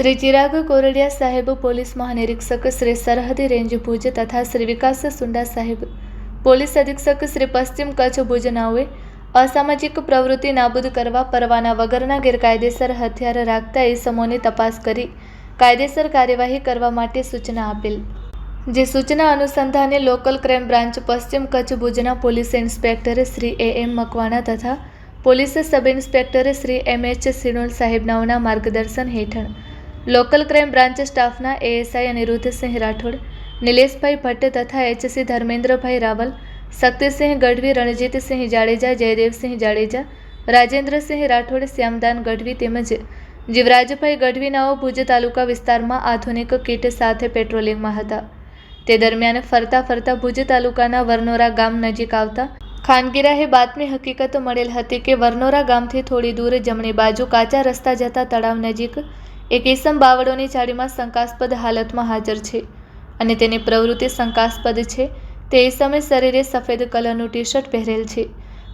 श्री चिराग कोरडिया साहेब police महानिरीक्षक श्री सरहदी range भुज तथा श्री विकास सुंडा साहेब पोलीस अधीक्षक श्री पश्चिम कच्छ भुज नाओए असामाजिक प्रवृत्ति नाबूद करवा परवाना वगરના ગેરકાયદેસર હથિયાર રાખતા ઇસમોની તપાસ કરી કાયદેસર કાર્યવાહી કરવા માટે સૂચના આપેલ। જે સૂચના અનુસંધાને લોકલ ક્રાઇમ બ્રાન્ચ પશ્ચિમ કચ્છ ભુજના police inspector Shri M Makwana તથા police sub inspector Shri H Sinol સાહેબનાઓના માર્ગદર્શન હેઠળ લોકલ ક્રાઇમ બ્રાન્ચ સ્ટાફના એએસઆઈ અનિરુદ્ધસિંહ રાઠોડ, નિલેશભાઈ ભટ્ટ તથા એચસી ધર્મેન્દ્રભાઈ રાવલ, શક્તિસિંહ ગઢવી, રણજીતસિંહ જાડેજા, જયદેવસિંહ જાડેજા, રાજેન્દ્રસિંહ રાઠોડ, શ્યામદાન ગઢવી તેમજ જીવરાજભાઈ ગઢવીનાઓ ભુજ તાલુકા વિસ્તારમાં આધુનિક કીટ સાથે પેટ્રોલિંગમાં હતા। તે દરમિયાન ફરતા ફરતા ભુજ તાલુકાના વરનોરા ગામ નજીક આવતા ખાનગીરાહે બાતમી હકીકત મળેલ હતી કે વરનોરા ગામથી થોડી દૂર જમણી બાજુ કાચા રસ્તા જતા તળાવ નજીક એક ઈસમ બાવળોની ચાળીમાં શંકાસ્પદ હાલતમાં હાજર છે અને તેની પ્રવૃત્તિ શંકાસ્પદ છે। તે ઈસમે શરીરે સફેદ કલરનું ટી શર્ટ પહેરેલ છે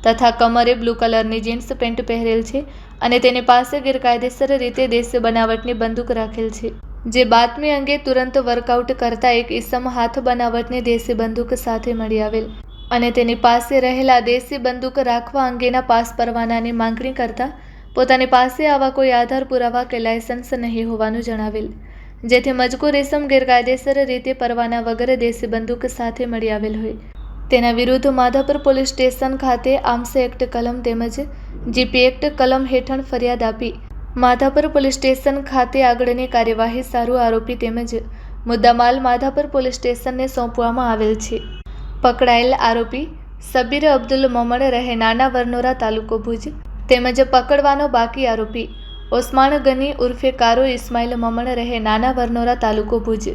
તથા કમરે બ્લુ કલરની જીન્સ પેન્ટ પહેરેલ છે અને તેની પાસે ગેરકાયદેસર રીતે દેશી બનાવટની બંદૂક રાખેલ છે। જે બાતમી અંગે તુરંત વર્કઆઉટ કરતા એક ઈસમ હાથ બનાવટની દેશી બંદૂક સાથે મળી આવેલ અને તેની પાસે રહેલા દેશી બંદૂક રાખવા અંગેના પાસ પરવાનાની માંગણી કરતા પોતાની પાસે આવા કોઈ આધાર પુરાવા કે લાયસન્સ નહીં હોવાનું જણાવેલ, જેથી મજકૂર ઈસમ ગેરકાયદેસર રીતે પરવાના વગર દેશી બંદૂક સાથે મળી આવેલ હોય તેના વિરુદ્ધ માધાપર પોલીસ સ્ટેશન ખાતે આર્મ્સ એક્ટ કલમ તેમજ જીપી એક્ટ કલમ હેઠળ ફરિયાદ આપી માધાપર પોલીસ સ્ટેશન ખાતે આગળની કાર્યવાહી સારું આરોપી તેમજ મુદ્દામાલ માધાપર પોલીસ સ્ટેશનને સોંપવામાં આવેલ છે। પકડાયેલ આરોપી સબીર અબ્દુલ મોમડ રહે નાના વરનોરા તાલુકો ભુજ તેમજ પકડવાનો બાકી આરોપી ઓસ્માન ગની ઉર્ફે કારો ઇસ્માઇલ મમણ રહે નાના વરનોરા તાલુકો ભુજ